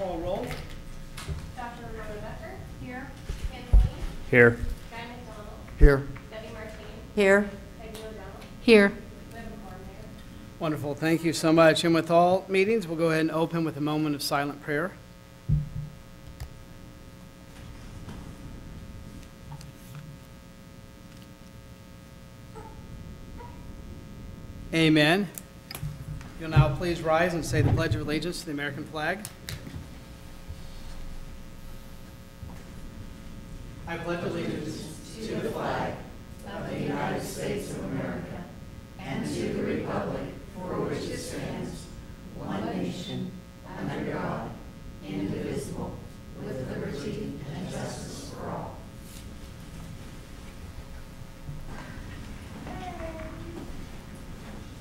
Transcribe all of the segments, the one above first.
call roll. Dr. Rhoda Becker. Here. Ken Lee. Here. Guy McDonald. Here. Debbie Martine. Here. Peggy O'Donnell. Here. We have a quorum, Mayor. Wonderful. Thank you so much. And with all meetings, we'll go ahead and open with a moment of silent prayer. Amen. You'll now please rise and say the Pledge of Allegiance to the American flag. I pledge allegiance to the flag of the United States of America and to the republic for which it stands, one nation, under God, indivisible, with liberty and justice for all.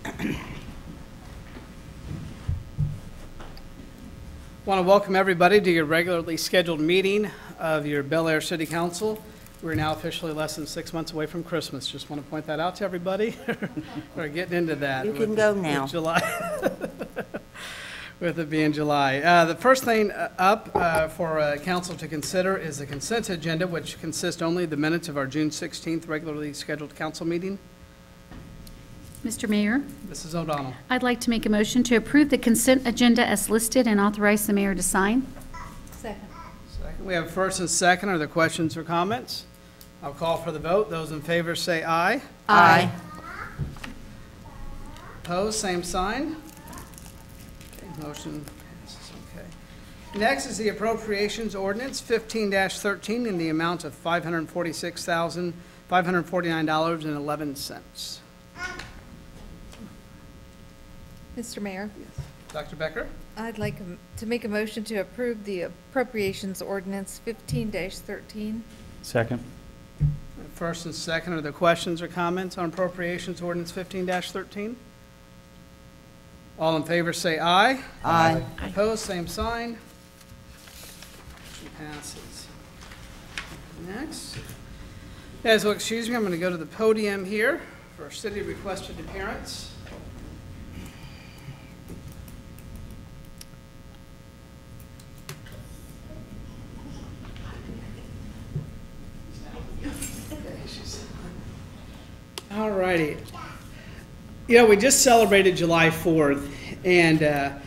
I want to welcome everybody to your regularly scheduled meeting of your Bel Aire City Council. We're now officially less than 6 months away from Christmas. Just want to point that out to everybody. We're getting into that. You can go now. With July. With it being July. The first thing up for council to consider is the consent agenda, which consists only of the minutes of our June 16th regularly scheduled council meeting. Mr. Mayor, Mrs. O'Donnell. I'd like to make a motion to approve the consent agenda as listed and authorize the mayor to sign. Second. Second. We have first and second. Are there questions or comments? I'll call for the vote. Those in favor say aye. Aye. Opposed, same sign. Okay, motion passes. Okay. Next is the appropriations ordinance 15-13 in the amount of $546,549.11. Mr. Mayor, Dr. Becker? I'd like to make a motion to approve the appropriations ordinance 15-13. Second. First and second, are there questions or comments on appropriations ordinance 15-13? All in favor say aye. Aye. Opposed, same sign. Motion passes. Next. Guys, well, excuse me, I'm going to go to the podium here for city requested appearance. All righty. You know, we just celebrated July 4th, and a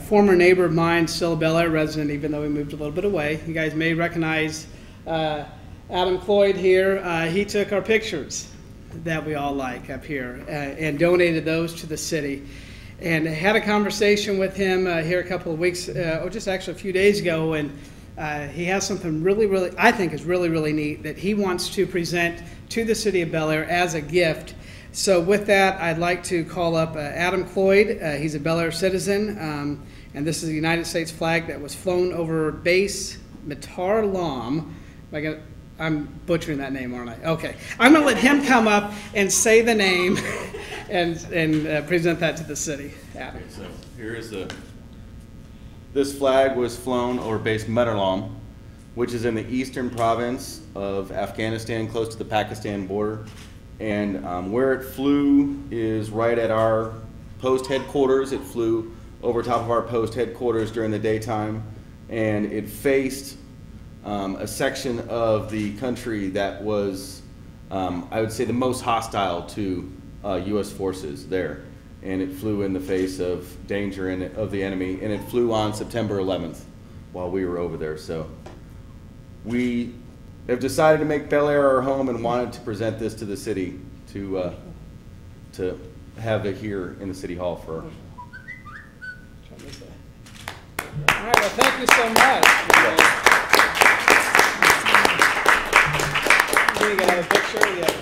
former neighbor of mine, still a Bel Aire resident, even though we moved a little bit away. You guys may recognize Adam Cloyd here. He took our pictures that we all like up here and donated those to the city. And I had a conversation with him here a couple of weeks, or just actually a few days ago, and he has something really, I think is really neat that he wants to present to the city of Bel Aire as a gift. So with that, I'd like to call up Adam Cloyd. He's a Bel Aire citizen, and this is the United States flag that was flown over base Matar Lam. I'm butchering that name, aren't I? Okay. I'm going to let him come up and say the name and present that to the city. Adam. Okay, so here is this flag was flown over base Matar, which is in the eastern province of Afghanistan, close to the Pakistan border. And where it flew is right at our post headquarters. It flew over top of our post headquarters during the daytime, and it faced a section of the country that was, I would say, the most hostile to U.S. forces there. And it flew in the face of danger of the enemy, and it flew on September 11th while we were over there. So we have decided to make Bel Aire our home and wanted to present this to the city to have it here in the city hall for. All right, well, thank you so much. You can have a picture. Yeah.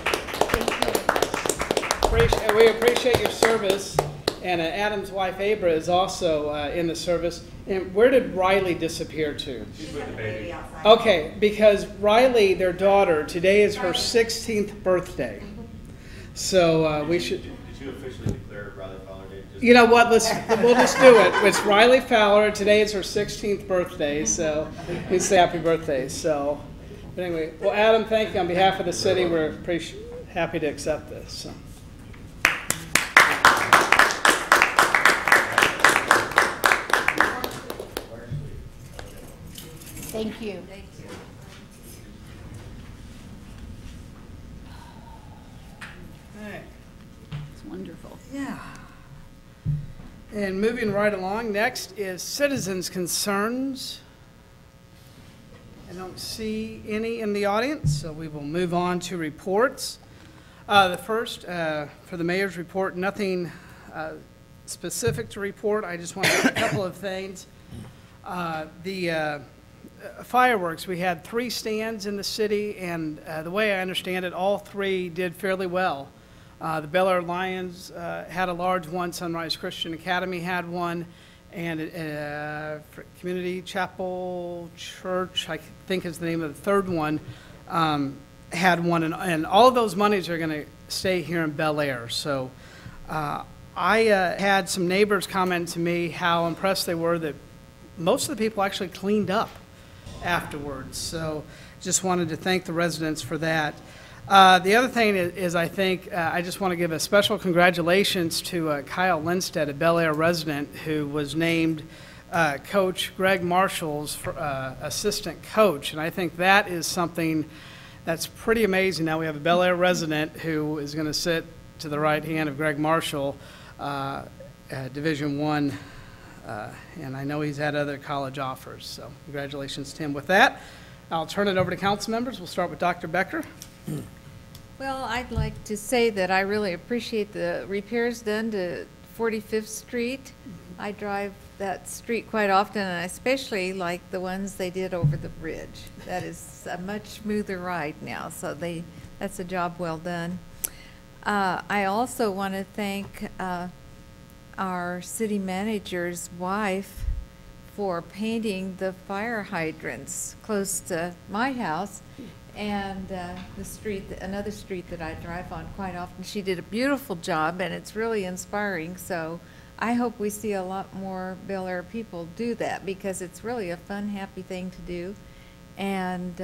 We appreciate your service, and Adam's wife Abra is also in the service. And where did Riley disappear to? She's with the baby outside. Okay, because Riley, their daughter, today is her 16th birthday. So we should. Did you officially declare Riley Fowler Day? You know what? We'll just do it. It's Riley Fowler. Today is her 16th birthday, so we say happy birthday. So, but anyway, well, Adam, thank you on behalf of the city. We're happy to accept this. So. Thank you. Okay. It's wonderful. Yeah. And moving right along, next is citizens' concerns. I don't see any in the audience, so we will move on to reports. The first, for the mayor's report, nothing specific to report. I just want to add a couple of things. The fireworks, we had 3 stands in the city, and the way I understand it, all 3 did fairly well. The Bel Aire Lions had a large one, Sunrise Christian Academy had one, and Community Chapel Church, I think is the name of the 3rd one, had one, and all of those monies are going to stay here in Bel Aire. So I had some neighbors comment to me how impressed they were that most of the people actually cleaned up afterwards. So just wanted to thank the residents for that. The other thing is I think I just want to give a special congratulations to Kyle Lindstedt, a Bel Aire resident, who was named Coach Greg Marshall's assistant coach. And I think that is something that's pretty amazing. Now we have a Bel Aire resident who is going to sit to the right hand of Greg Marshall, Division I, and I know he's had other college offers. So congratulations to him. With that, I'll turn it over to council members. We'll start with Dr. Becker. Well, I'd like to say that I really appreciate the repairs done to 45th Street. I drive that street quite often, and I especially like the ones they did over the bridge. That is a much smoother ride now, so that's a job well done. I also want to thank our city manager's wife for painting the fire hydrants close to my house and the street, another street that I drive on quite often. She did a beautiful job, and it's really inspiring. So I hope we see a lot more Bel Aire people do that, because it's really a fun, happy thing to do. And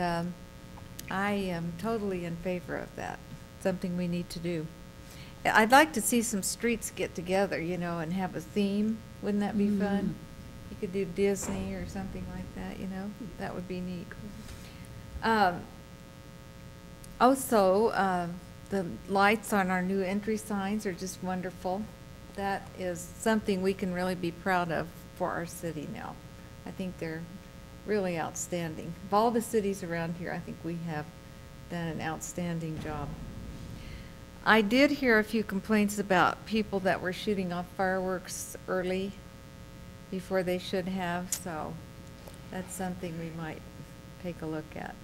I am totally in favor of that. Something we need to do. I'd like to see some streets get together, you know, and have a theme. Wouldn't that be fun? You could do Disney or something like that, you know. That would be neat. Also, the lights on our new entry signs are just wonderful. That is something we can really be proud of for our city now. I think they're really outstanding. Of all the cities around here, I think we have done an outstanding job. I did hear a few complaints about people that were shooting off fireworks early before they should have, so that's something we might take a look at.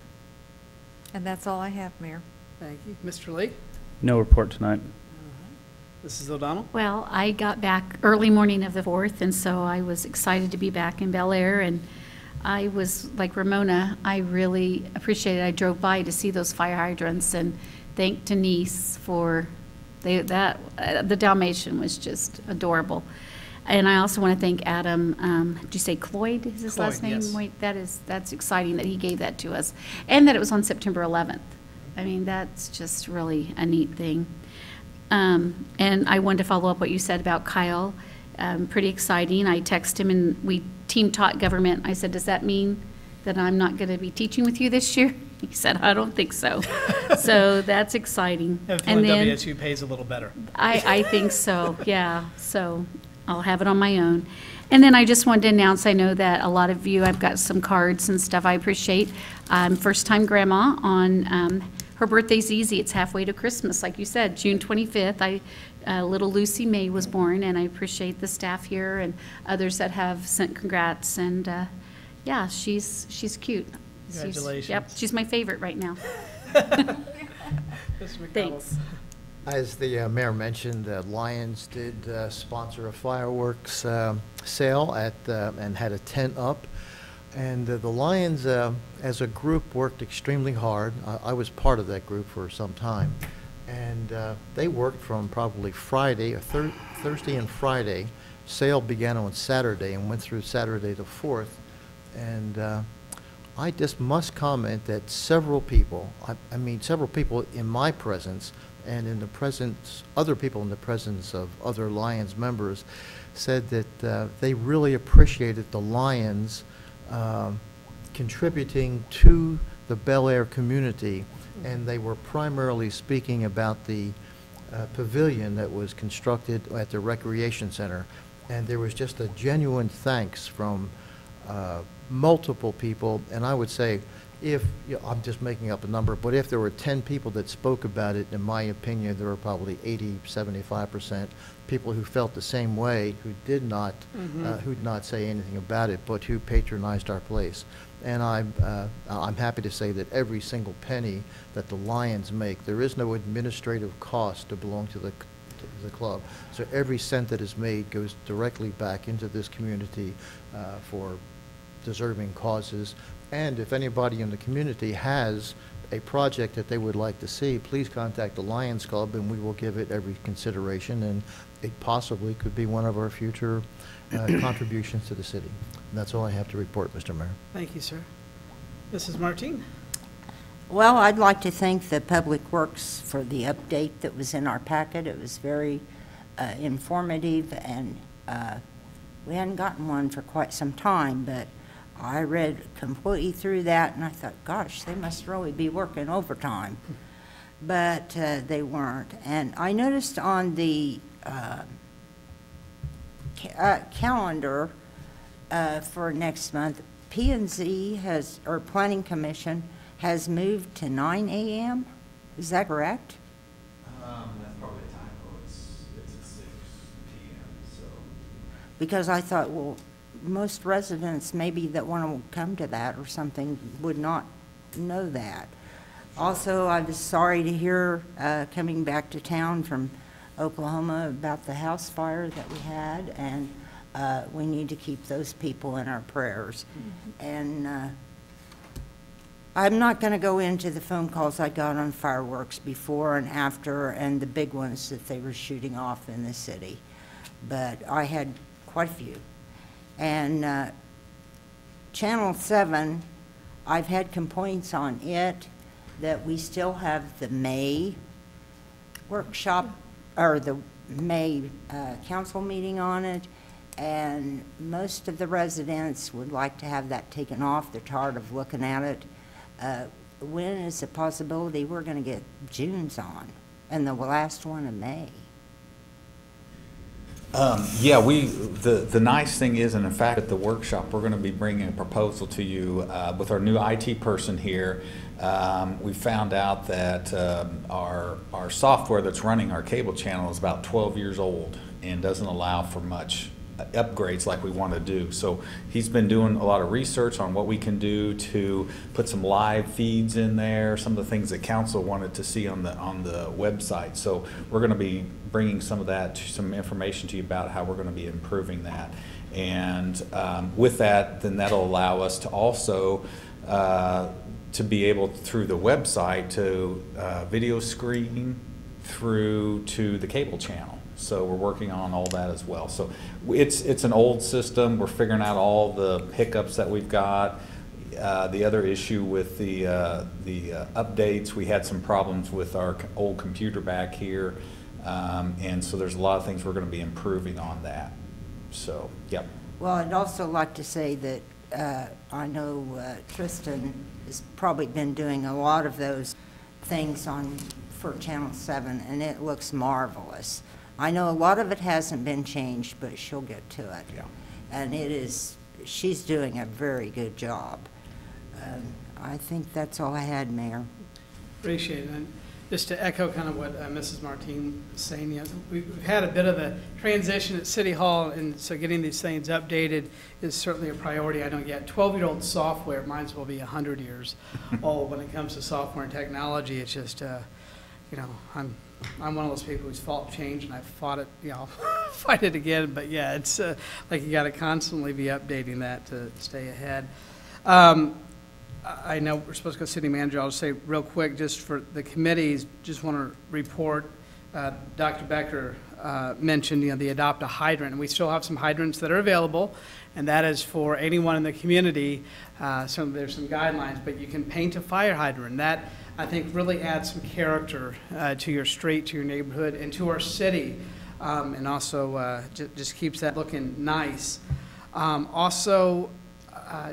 And that's all I have, Mayor. Thank you. Mr. Lee? No report tonight. Mrs. O'Donnell? Well, I got back early morning of the 4th, and so I was excited to be back in Bel Aire, and I was, like Ramona, I really appreciated it. I drove by to see those fire hydrants and thank Denise for the Dalmatian was just adorable. And I also want to thank Adam, did you say Cloyd is his last name? Yes. Wait, that's exciting that he gave that to us, and that it was on September 11th. I mean, that's just really a neat thing. And I wanted to follow up what you said about Kyle. Pretty exciting. I texted him, and we team taught government. I said, does that mean that I'm not going to be teaching with you this year? He said, I don't think so. So that's exciting. And then WSU pays a little better. I think so, yeah. So I'll have it on my own. And then I just wanted to announce, I know that a lot of you, I've got some cards and stuff I appreciate. First-time grandma on her birthday's easy. It's halfway to Christmas, like you said, June 25th. Little Lucy May was born, and I appreciate the staff here and others that have sent congrats. And yeah, she's cute. Congratulations. Yep, she's my favorite right now. Mr. McDonald? Thanks. As the mayor mentioned, Lions did sponsor a fireworks sale and had a tent up. And the Lions, as a group, worked extremely hard. I was part of that group for some time. And they worked from probably Friday, or Thursday and Friday. Sale began on Saturday and went through Saturday the 4th. And I just must comment that several people, I mean several people in my presence and in the presence, other people in the presence of other Lions members, said that they really appreciated the Lions contributing to the Bel Aire community, and they were primarily speaking about the pavilion that was constructed at the recreation center. And there was just a genuine thanks from multiple people, and I would say if, I'm just making up a number, but if there were 10 people that spoke about it, in my opinion, there were probably 75% people who felt the same way, who did not, who did not say anything about it, but who patronized our place. And I'm happy to say that every single penny that the Lions make, there is no administrative cost to belong to the club. So every cent that is made goes directly back into this community for deserving causes. And if anybody in the community has a project that they would like to see, please contact the Lions Club and we will give it every consideration, and it possibly could be one of our future contributions to the city. And that's all I have to report, Mr. Mayor. Thank you, sir. Mrs. Martin? Well, I'd like to thank the Public Works for the update that was in our packet. It was very informative, and we hadn't gotten one for quite some time, but I read completely through that, and I thought, gosh, they must really be working overtime. But they weren't. And I noticed on the calendar for next month, P&Z has, or Planning Commission, has moved to 9 a.m. Is that correct? That's probably a typo. It's at 6 p.m. So. Because I thought, well, most residents maybe that want to come to that or something would not know that. Also, I was sorry to hear coming back to town from Oklahoma about the house fire that we had, and we need to keep those people in our prayers. And I'm not going to go into the phone calls I got on fireworks before and after and the big ones that they were shooting off in the city, but I had quite a few. And Channel 7, I've had complaints on it that we still have the May workshop, or the May council meeting on it, and most of the residents would like to have that taken off. They're tired of looking at it. When is the possibility we're going to get June's on, and the last one in May? Yeah, the nice thing is, and in fact, at the workshop, we're going to be bringing a proposal to you with our new IT person here. We found out that our software that's running our cable channel is about 12 years old and doesn't allow for much upgrades like we want to do. So he's been doing a lot of research on what we can do to put some live feeds in there, some of the things that council wanted to see on the website. So we're going to be bringing some of that, some information to you about how we're going to be improving that. And with that, then that'll allow us to also to be able, through the website, to video screen through to the cable channel. So we're working on all that as well. So it's an old system. We're figuring out all the hiccups that we've got. The other issue with the updates, we had some problems with our old computer back here. And so there's a lot of things we're going to be improving on that. So, yep. Well, I'd also like to say that I know Tristan has probably been doing a lot of those things for Channel 7, and it looks marvelous. I know a lot of it hasn't been changed, but she'll get to it. Yeah. And she's doing a very good job. I think that's all I had, Mayor. Appreciate it. And just to echo kind of what Mrs. Martin was saying, you know, we've had a bit of a transition at City Hall, and so getting these things updated is certainly a priority. I don't get 12-year-old software. Might as well be 100 years old when it comes to software and technology. It's just, you know, I'm one of those people who's fought change, and I've fought it, you know, fight it again. But yeah, it's like you got to constantly be updating that to stay ahead. I know we're supposed to go to city manager. I'll just say real quick, just for the committees, just want to report, Dr. Becker mentioned, you know, the adopt a hydrant, and we still have some hydrants that are available, and that is for anyone in the community. There's some guidelines, but you can paint a fire hydrant. That, I think, really adds some character to your street, to your neighborhood, and to our city, and also just keeps that looking nice. Also,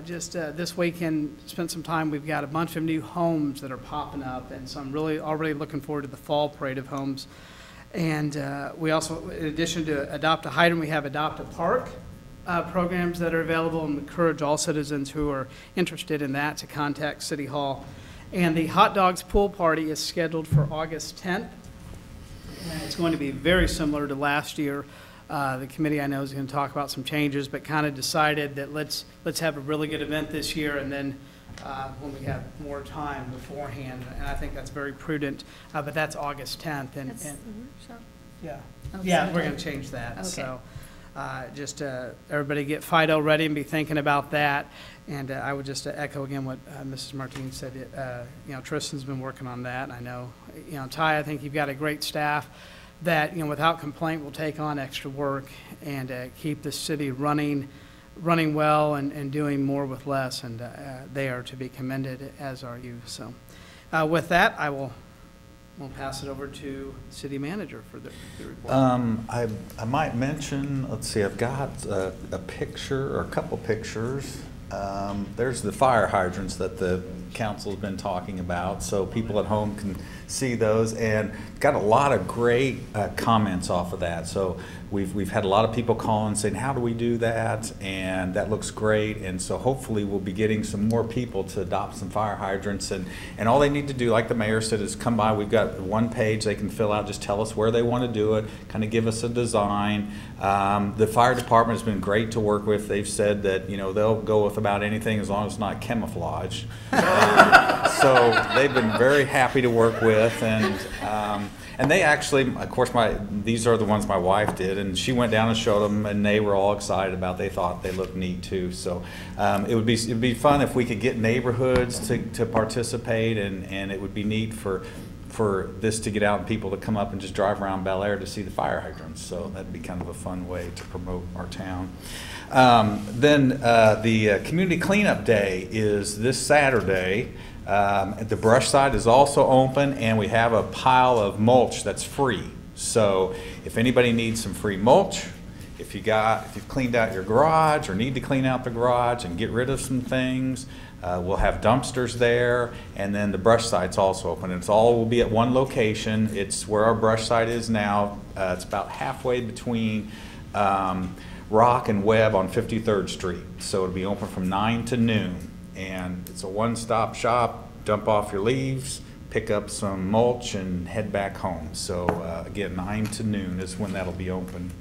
just this weekend, spent some time, we've got a bunch of new homes that are popping up, and so I'm really already looking forward to the fall parade of homes. And we also, in addition to Adopt a Hydrant, we have Adopt a Park programs that are available, and encourage all citizens who are interested in that to contact City Hall. And the Hot Dogs Pool Party is scheduled for August 10th. And it's going to be very similar to last year. The committee, I know, is going to talk about some changes, but kind of decided that let's have a really good event this year, and then when we have more time beforehand, and I think that's very prudent. But that's August 10th, and yeah, Oh, yeah, we're Sunday. going to change that. Okay. So just everybody get Fido ready and be thinking about that. And I would just echo again what Mrs. Martin said. You know, Tristan's been working on that. I know, you know, Ty, I think you've got a great staff that, you know, without complaint will take on extra work and keep the city running well and doing more with less. And they are to be commended, as are you. So with that, we'll pass it over to city manager for the report. I might mention, let's see, I've got a picture or a couple pictures. There's the fire hydrants that the council's been talking about, so people at home can see those, and got a lot of great comments off of that. So we've had a lot of people calling saying, how do we do that? And that looks great. And so hopefully we'll be getting some more people to adopt some fire hydrants, and all they need to do, like the mayor said, is come by. We've got one page they can fill out, just tell us where they want to do it, kind of give us a design. The fire department has been great to work with. They've said that, you know, they'll go with about anything as long as it's not camouflage. So they've been very happy to work with, and they actually, of course, these are the ones my wife did, and she went down and showed them, and they were all excited about. They thought they looked neat too. So it'd be fun if we could get neighborhoods to participate, and it would be neat for this to get out and people to come up and just drive around Bel Aire to see the fire hydrants. So that'd be kind of a fun way to promote our town. Then the Community Cleanup Day is this Saturday. The brush side is also open, and we have a pile of mulch that's free. So if anybody needs some free mulch, if you've cleaned out your garage or need to clean out the garage and get rid of some things, we'll have dumpsters there, and then the brush site's also open. It's all will be at one location. It's where our brush site is now. It's about halfway between Rock and Webb on 53rd Street. So it'll be open from 9 to noon. And it's a one-stop shop. Dump off your leaves, pick up some mulch, and head back home. So again, 9 to noon is when that'll be open.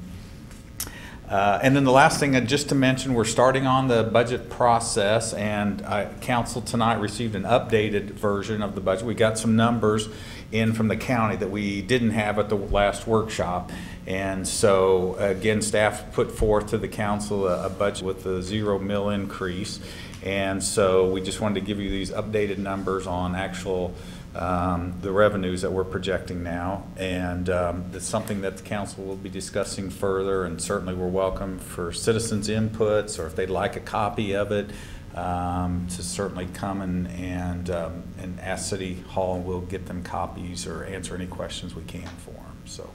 And then the last thing, just to mention, we're starting on the budget process, and council tonight received an updated version of the budget. We got some numbers in from the county that we didn't have at the last workshop. And so again, staff put forth to the council a budget with a $0 mill increase. And so we just wanted to give you these updated numbers on actual the revenues that we're projecting now, and it's something that the council will be discussing further, and certainly we're welcome for citizens' inputs, or if they'd like a copy of it, to certainly come and ask City Hall, and we'll get them copies or answer any questions we can for them. So,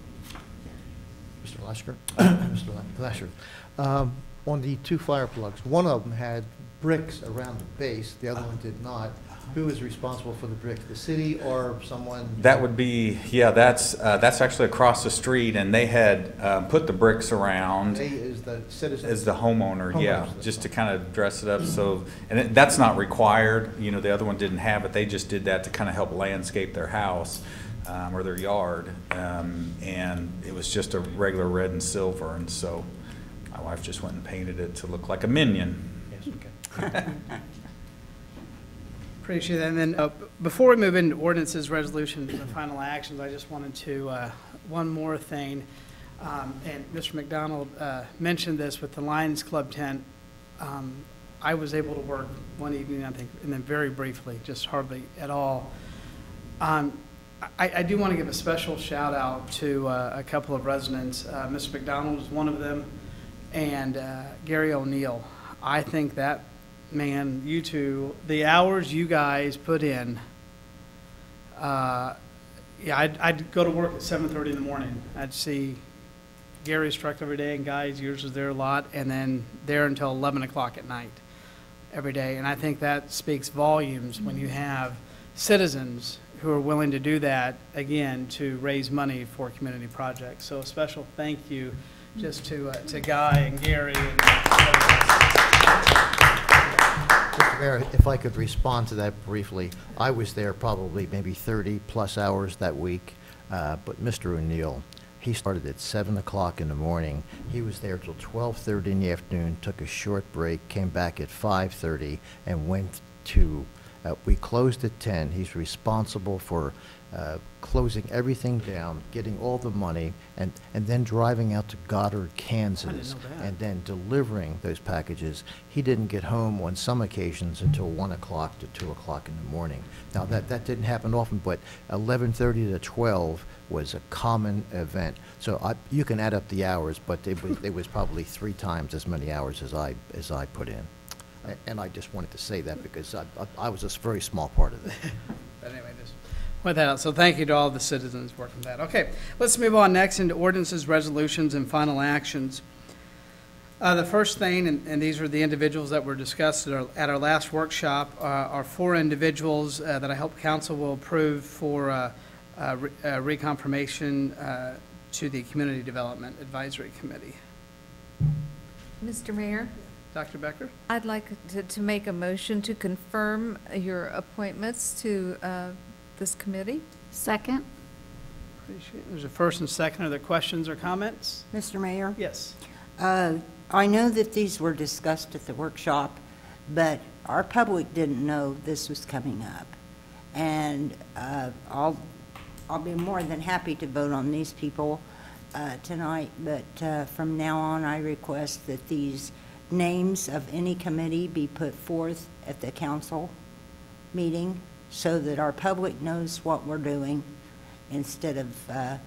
Mr. Lasker, Mr. Lasher, on the two fire plugs, one of them had bricks around the base, the other one did not. Who is responsible for the bricks, the city or someone? That would be, yeah, that's actually across the street, and they had put the bricks around. They is the citizen? As the homeowner, yeah, Homeowners. just to kind of dress it up. So, and that's not required. You know, the other one didn't have it. They just did that to kind of help landscape their house or their yard, and it was just a regular red and silver. And so, my wife just went and painted it to look like a minion. Yes, okay. Appreciate that. And then before we move into ordinances, resolutions, and final actions, I just wanted to, one more thing. And Mr. McDonald mentioned this with the Lions Club tent. I was able to work one evening, I think, and then very briefly, just hardly at all. I do want to give a special shout out to a couple of residents. Mr. McDonald is one of them, and Gary O'Neill. I think that, man, you two, the hours you guys put in, yeah, I'd go to work at 7:30 in the morning. I'd see Gary's truck every day, and guys, yours was there a lot, and then there until 11 o'clock at night. every day. And I think that speaks volumes when you have citizens who are willing to do that, again, to raise money for community projects. So a special thank you just to Guy and Gary. And Mr. Mayor, if I could respond to that briefly, I was there probably maybe 30-plus hours that week, but Mr. O'Neill, he started at 7 o'clock in the morning. He was there till 12:30 in the afternoon, took a short break, came back at 5:30, and went to, we closed at 10. He's responsible for closing everything down, getting all the money, and then driving out to Goddard, Kansas, know that. and then delivering those packages. He didn't get home on some occasions until 1 o'clock to 2 o'clock in the morning. Now, that didn't happen often, but 11:30 to 12 was a common event. So you can add up the hours, but it was probably 3 times as many hours as I put in. And I just wanted to say that because I was a very small part of it. But anyway, just point that out. So thank you to all the citizens working that. Okay, let's move on next into ordinances, resolutions, and final actions. The first thing, and these are the individuals that were discussed at our last workshop, are 4 individuals that I hope council will approve for reconfirmation to the Community Development Advisory Committee. Mr. Mayor, Dr. Becker? I'd like to make a motion to confirm your appointments to this committee. Second? Appreciate it. There's a first and second. Are there questions or comments? Mr. Mayor? Yes. I know that these were discussed at the workshop, but our public didn't know this was coming up. And I'll be more than happy to vote on these people tonight, but from now on, I request that these names of any committee be put forth at the council meeting so that our public knows what we're doing instead of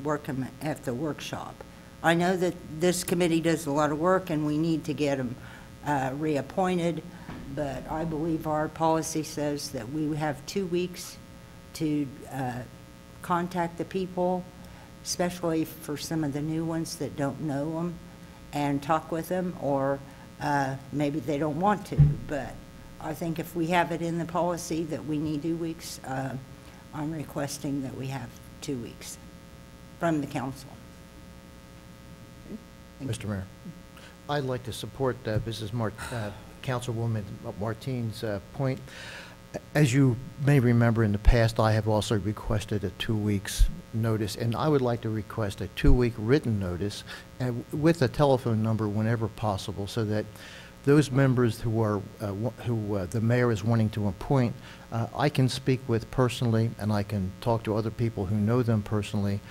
working at the workshop. I know that this committee does a lot of work and we need to get them reappointed, but I believe our policy says that we have 2 weeks to contact the people, especially for some of the new ones that don't know them, and talk with them, or maybe they don't want to. But I think if we have it in the policy that we need 2 weeks, I'm requesting that we have 2 weeks from the council. Mr. Mayor, I'd like to support Councilwoman Martine's point. As you may remember, in the past, I have also requested a 2 weeks notice, and I would like to request a 2-week written notice with a telephone number whenever possible, so that those members who the mayor is wanting to appoint, I can speak with personally, and I can talk to other people who know them personally,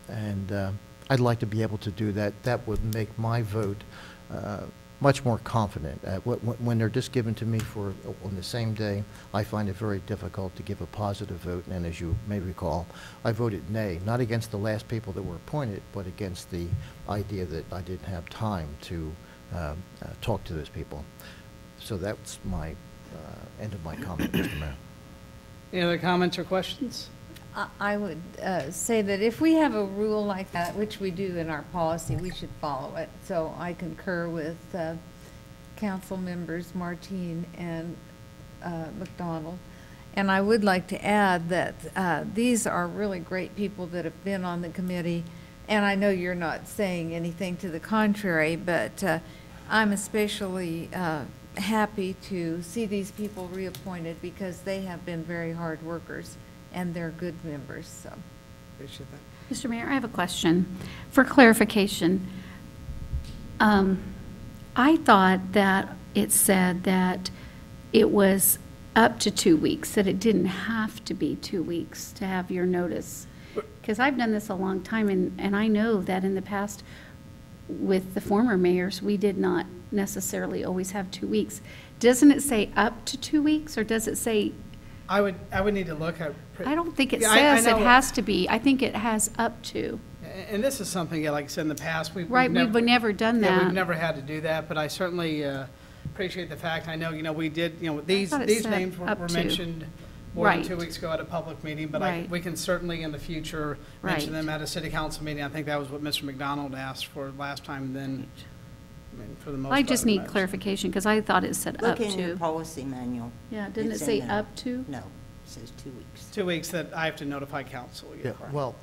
and I'd like to be able to do that. That would make my vote much more confident. When they're just given to me on the same day, I find it very difficult to give a positive vote. And as you may recall, I voted nay, not against the last people that were appointed, but against the idea that I didn't have time to talk to those people. So that's my end of my comment, Mr. Mayor. Any other comments or questions? I would say that if we have a rule like that, which we do in our policy, we should follow it. So I concur with council members Martine and McDonald. And I would like to add that these are really great people that have been on the committee. And I know you're not saying anything to the contrary, but I'm especially happy to see these people reappointed because they have been very hard workers. And they're good members, so. Appreciate that. Mr. Mayor, I have a question. For clarification, I thought that it said that it was up to 2 weeks, that it didn't have to be 2 weeks to have your notice. Because I've done this a long time, and I know that in the past with the former mayors, we did not necessarily always have 2 weeks. Doesn't it say up to 2 weeks, or does it say? I would need to look at. I don't think it Yeah, says it has to be. I think it has up to. And this is something, yeah, like I said, in the past, we've Right, we've never done Yeah, that. we've never had to do that, but I certainly appreciate the fact. I know, we did, these thought it these said names were up to. mentioned more than Right. 2 weeks ago at a public meeting, but Right. we can certainly in the future mention Right. them at a city council meeting. I think that was what Mr. McDonald asked for last time then. I mean, for the most I part, just I need imagine. clarification, because I thought it said up Look in your to. policy manual. Yeah, didn't it It's in say there. up to? No, it says 2 weeks. 2 weeks that I have to notify council. Yeah, correct. well,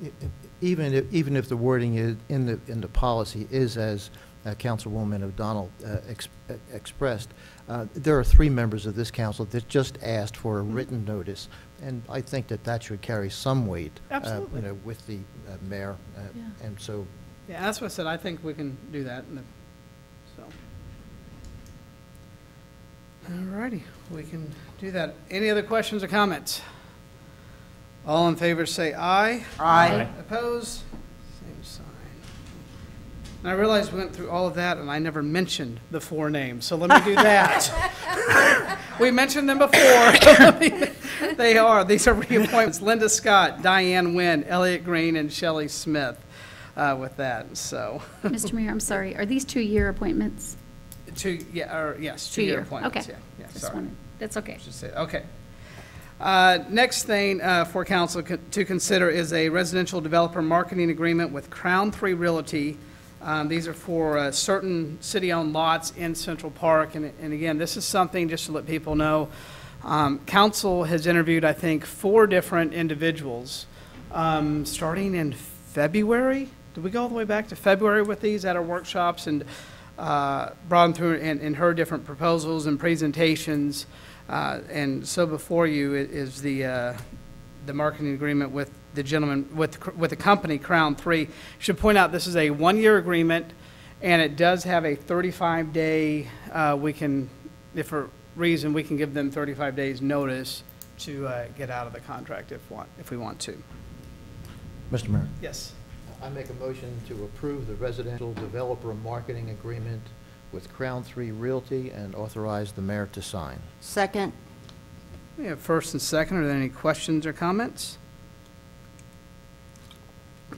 even if the wording is in the policy is as Councilwoman O'Donnell expressed, there are 3 members of this council that just asked for a written notice, and I think that should carry some weight. Absolutely. With the mayor, Yeah. and so. Yeah, that's what I said, I think we can do that, so. All righty, we can do that. Any other questions or comments? All in favor say aye. Aye. Opposed? Same sign. And I realized we went through all of that and I never mentioned the 4 names, so let me do that. We mentioned them before. These are reappointments. Linda Scott, Diane Nguyen, Elliot Green, and Shelley Smith with that, so. Mr. Mayor, I'm sorry, are these 2-year appointments? Yes, 2-year 2-year, appointments, okay. yeah, Just sorry. wanted- That's okay. Should say, okay. Next thing for council to consider is a residential developer marketing agreement with Crown 3 Realty. These are for certain city-owned lots in Central Park, and again, this is something, just to let people know, council has interviewed, I think, 4 different individuals, starting in February. Did we go all the way back to February with these at our workshops, and brought them through and heard different proposals and presentations. And so before you is the marketing agreement with the gentleman, with the company Crown 3. Should point out this is a 1-year agreement, and it does have a 35-day, we can, if for reason, we can give them 35 days notice to get out of the contract if we want to. Mr. Mayor. Yes. I make a motion to approve the residential developer marketing agreement with Crown 3 Realty and authorize the mayor to sign. Second. We have first and second. Are there any questions or comments?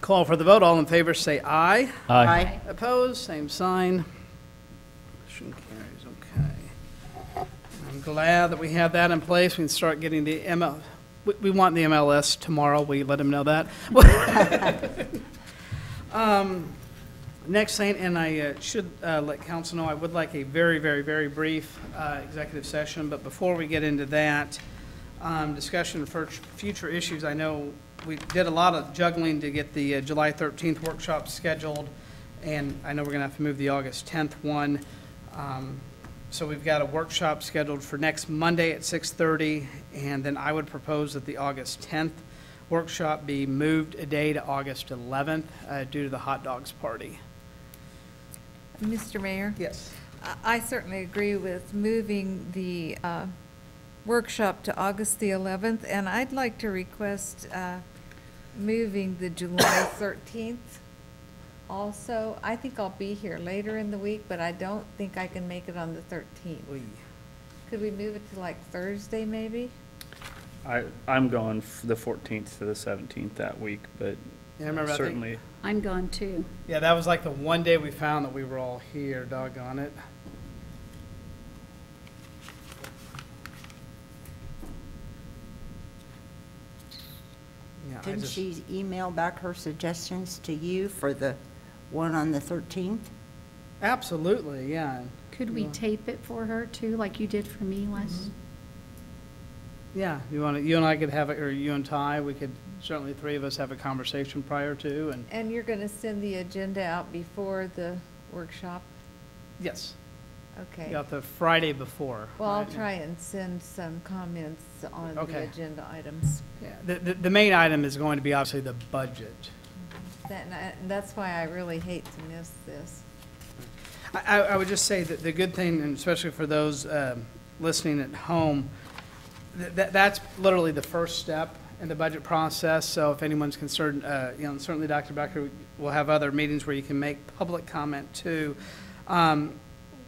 Call for the vote. All in favor say aye. Aye. Opposed, same sign. Motion carries, okay. I'm glad that we have that in place. We can start getting the we want the MLS tomorrow. We let them know that. Next thing, and I should let council know, I would like a very, very, very brief executive session, but before we get into that, discussion for future issues, I know we did a lot of juggling to get the July 13th workshop scheduled, and I know we're going to have to move the August 10th one. So we've got a workshop scheduled for next Monday at 6:30, and then I would propose that the August 10th workshop be moved a day to August 11th due to the hot dogs party. Mr. Mayor? Yes. I certainly agree with moving the workshop to August the 11th, and I'd like to request moving the July 13th also. I think I'll be here later in the week, but I don't think I can make it on the 13th. Could we move it to like Thursday, maybe? I'm going the 14th to the 17th that week, but Yeah, I remember, I think- certainly. I'm gone too. Yeah, that was like the one day we found that we were all here, doggone it. Yeah, I Didn't just- she email back her suggestions to you for the one on the 13th? Absolutely, yeah. Could we Yeah. tape it for her too, like you did for me last? Yeah, you and I could have it, or you and Ty, we could, certainly 3 of us have a conversation prior to, and, And you're going to send the agenda out before the workshop? yes, Okay. got the Friday before. Well, I'll right? try and send some comments on the Okay. agenda items. Yeah, the main item is going to be obviously the budget. And that's why I really hate to miss this. I would just say that the good thing, and especially for those listening at home, that's literally the first step in the budget process. So if anyone's concerned, certainly Dr. Becker will have other meetings where you can make public comment too.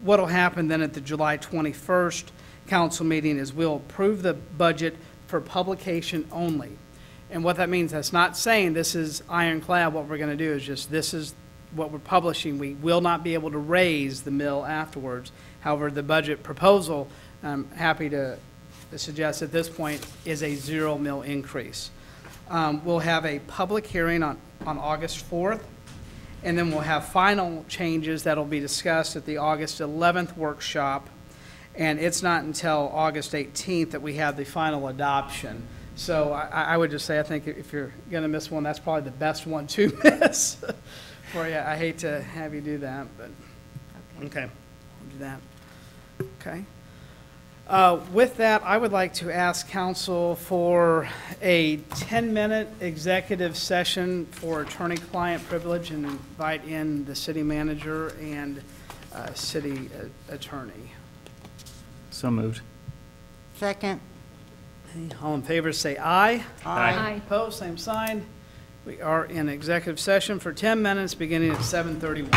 What'll happen then at the July 21st council meeting is we'll approve the budget for publication only. And what that means, that's not saying this is ironclad. What we're going to do is just, this is what we're publishing. We will not be able to raise the mill afterwards. However, the budget proposal, I'm happy to suggest at this point, is a 0 mill increase. We'll have a public hearing on August 4th, And then we'll have final changes that'll be discussed at the August 11th workshop. And it's not until August 18th that we have the final adoption. So I would just say, I think if you're going to miss one, that's probably the best one to miss for you. I hate to have you do that, but, okay, we'll do that. Okay. With that, I would like to ask council for a 10-minute executive session for attorney-client privilege and invite in the city manager and city attorney. So moved. Second. All in favor, say aye. Aye. Opposed, same sign. We are in executive session for 10 minutes, beginning at 7:31.